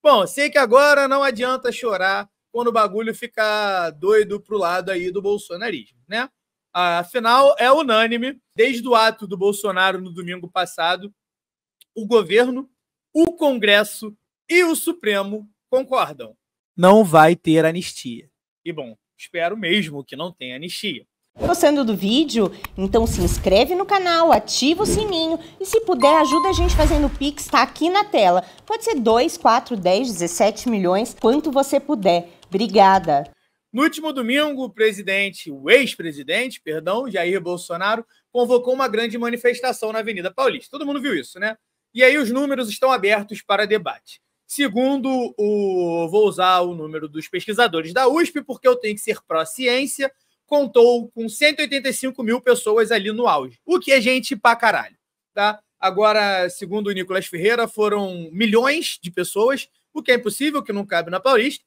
Bom, sei que agora não adianta chorar quando o bagulho ficar doido pro lado aí do bolsonarismo, né? Afinal, é unânime, desde o ato do Bolsonaro no domingo passado, o governo, o Congresso e o Supremo concordam. Não vai ter anistia. E, bom, espero mesmo que não tenha anistia. Gostando do vídeo? Então se inscreve no canal, ativa o sininho e se puder ajuda a gente fazendo o Pix, tá aqui na tela. Pode ser 2, 4, 10, 17 milhões, quanto você puder. Obrigada. No último domingo, o ex-presidente, Jair Bolsonaro, convocou uma grande manifestação na Avenida Paulista. Todo mundo viu isso, né? E aí os números estão abertos para debate. Segundo vou usar o número dos pesquisadores da USP, porque eu tenho que ser pró-ciência, contou com 185 mil pessoas ali no auge, o que é gente pra caralho, tá? Agora, segundo o Nicolas Ferreira, foram milhões de pessoas, o que é impossível, que não cabe na Paulista.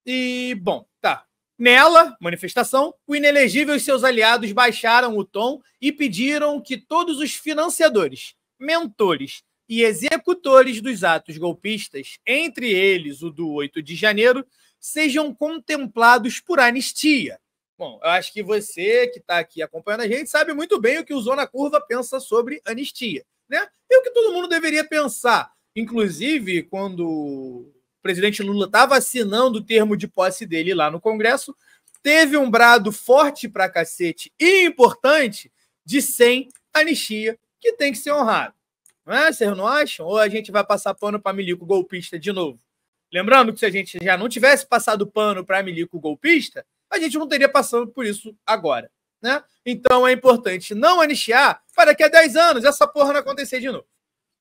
E, bom, tá. Nela, manifestação, o inelegível e seus aliados baixaram o tom e pediram que todos os financiadores, mentores e executores dos atos golpistas, entre eles o do 8 de janeiro, sejam contemplados por anistia. Bom, eu acho que você que está aqui acompanhando a gente sabe muito bem o que o Zona Curva pensa sobre anistia, né? E o que todo mundo deveria pensar. Inclusive, quando o presidente Lula estava assinando o termo de posse dele lá no Congresso, teve um brado forte pra cacete e importante de sem anistia, que tem que ser honrado. Não é? Vocês não acham? Ou a gente vai passar pano para milico golpista de novo? Lembrando que se a gente já não tivesse passado pano para milico golpista, a gente não teria passado por isso agora, né? Então é importante não anistiar para daqui a 10 anos essa porra não acontecer de novo.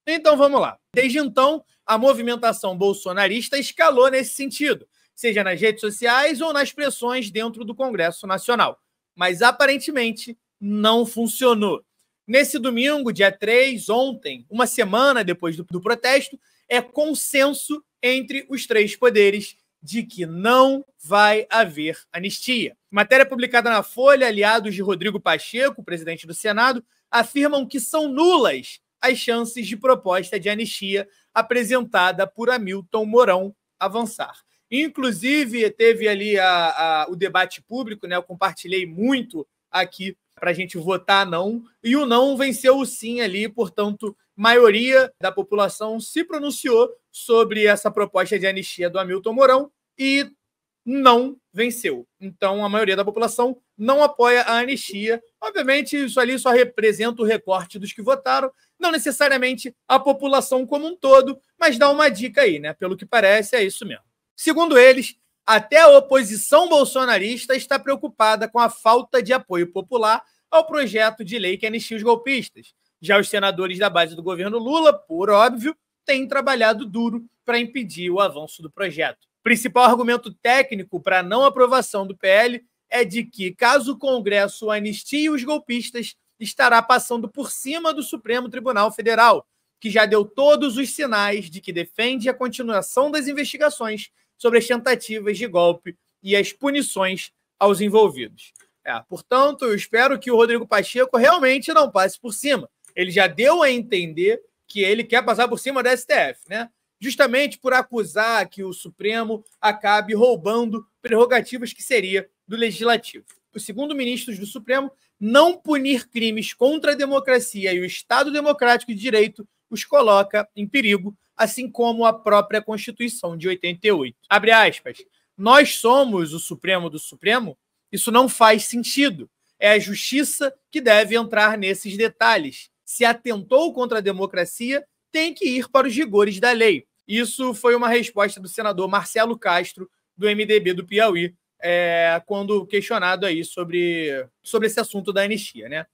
Então vamos lá. Desde então, a movimentação bolsonarista escalou nesse sentido, seja nas redes sociais ou nas pressões dentro do Congresso Nacional. Mas aparentemente não funcionou. Nesse domingo, dia 3, ontem, uma semana depois do protesto, é consenso entre os três poderes de que não vai haver anistia. Matéria publicada na Folha, aliados de Rodrigo Pacheco, presidente do Senado, afirmam que são nulas as chances de proposta de anistia apresentada por Hamilton Mourão avançar. Inclusive, teve ali o debate público, né? Eu compartilhei muito aqui para a gente votar não, e o não venceu o sim ali, portanto, maioria da população se pronunciou sobre essa proposta de anistia do Hamilton Mourão e não venceu. Então, a maioria da população não apoia a anistia. Obviamente, isso ali só representa o recorte dos que votaram, não necessariamente a população como um todo, mas dá uma dica aí, né? Pelo que parece, é isso mesmo. Segundo eles, até a oposição bolsonarista está preocupada com a falta de apoio popular ao projeto de lei que anistia os golpistas. Já os senadores da base do governo Lula, por óbvio, têm trabalhado duro para impedir o avanço do projeto. O principal argumento técnico para a não aprovação do PL é de que, caso o Congresso anistie os golpistas, estará passando por cima do Supremo Tribunal Federal, que já deu todos os sinais de que defende a continuação das investigações sobre as tentativas de golpe e as punições aos envolvidos. Portanto, eu espero que o Rodrigo Pacheco realmente não passe por cima. Ele já deu a entender que ele quer passar por cima da STF, né? Justamente por acusar que o Supremo acabe roubando prerrogativas que seria do Legislativo. Segundo ministros do Supremo, não punir crimes contra a democracia e o Estado Democrático de Direito os coloca em perigo, assim como a própria Constituição de 88. Abre aspas. Nós somos o Supremo do Supremo? Isso não faz sentido. É a justiça que deve entrar nesses detalhes. Se atentou contra a democracia, tem que ir para os rigores da lei. Isso foi uma resposta do senador Marcelo Castro, do MDB do Piauí, quando questionado aí sobre esse assunto da anistia, né?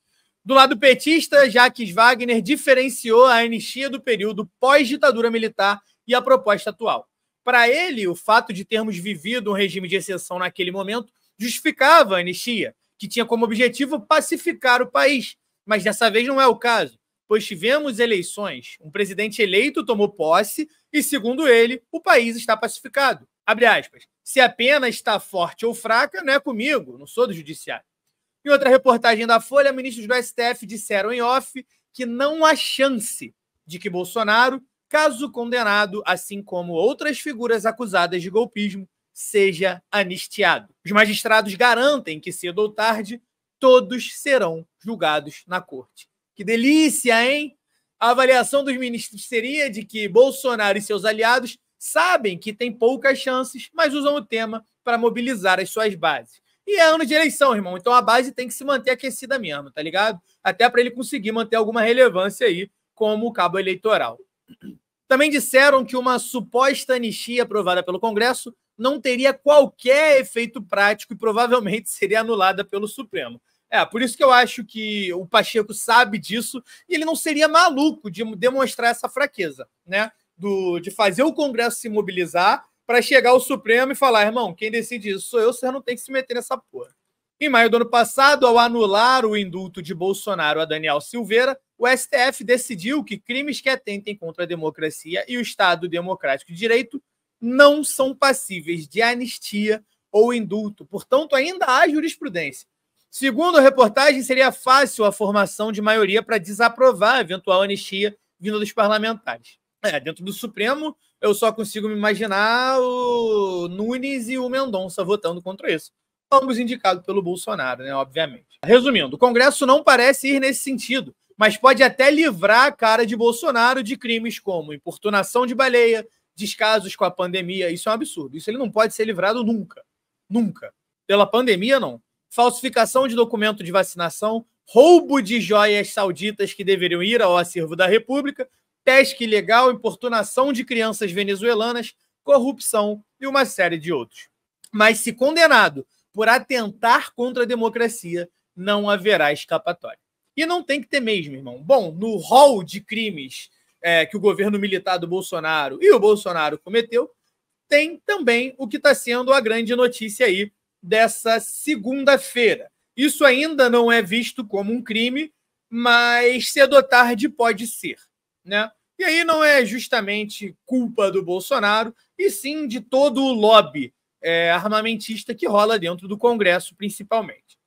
Do lado petista, Jacques Wagner diferenciou a anistia do período pós-ditadura militar e a proposta atual. Para ele, o fato de termos vivido um regime de exceção naquele momento justificava a anistia, que tinha como objetivo pacificar o país. Mas dessa vez não é o caso, pois tivemos eleições, um presidente eleito tomou posse e, segundo ele, o país está pacificado. Abre aspas. Se a pena está forte ou fraca, não é comigo, não sou do judiciário. Em outra reportagem da Folha, ministros do STF disseram em off que não há chance de que Bolsonaro, caso condenado, assim como outras figuras acusadas de golpismo, seja anistiado. Os magistrados garantem que, cedo ou tarde, todos serão julgados na corte. Que delícia, hein? A avaliação dos ministros seria de que Bolsonaro e seus aliados sabem que tem poucas chances, mas usam o tema para mobilizar as suas bases. E é ano de eleição, irmão, então a base tem que se manter aquecida mesmo, tá ligado? Até para ele conseguir manter alguma relevância aí como cabo eleitoral. Também disseram que uma suposta anistia aprovada pelo Congresso não teria qualquer efeito prático e provavelmente seria anulada pelo Supremo. Por isso que eu acho que o Pacheco sabe disso e ele não seria maluco de demonstrar essa fraqueza, né? De fazer o Congresso se mobilizar para chegar ao Supremo e falar, irmão, quem decide isso sou eu, você não tem que se meter nessa porra. Em maio do ano passado, ao anular o indulto de Bolsonaro a Daniel Silveira, o STF decidiu que crimes que atentem contra a democracia e o Estado Democrático de Direito não são passíveis de anistia ou indulto. Portanto, ainda há jurisprudência. Segundo a reportagem, seria fácil a formação de maioria para desaprovar a eventual anistia vinda dos parlamentares. Dentro do Supremo, eu só consigo me imaginar o Nunes e o Mendonça votando contra isso. Ambos indicados pelo Bolsonaro, né, obviamente. Resumindo, o Congresso não parece ir nesse sentido, mas pode até livrar a cara de Bolsonaro de crimes como importunação de baleia, descasos com a pandemia. Isso é um absurdo. Isso ele não pode ser livrado nunca. Nunca. Pela pandemia, não. Falsificação de documento de vacinação, roubo de joias sauditas que deveriam ir ao acervo da República, pesca ilegal, importunação de crianças venezuelanas, corrupção e uma série de outros. Mas se condenado por atentar contra a democracia, não haverá escapatória. E não tem que ter mesmo, irmão. Bom, no rol de crimes que o governo militar do Bolsonaro e o Bolsonaro cometeu, tem também o que está sendo a grande notícia aí dessa segunda-feira. Isso ainda não é visto como um crime, mas cedo ou tarde pode ser, né? E aí não é justamente culpa do Bolsonaro, e sim de todo o lobby armamentista que rola dentro do Congresso, principalmente.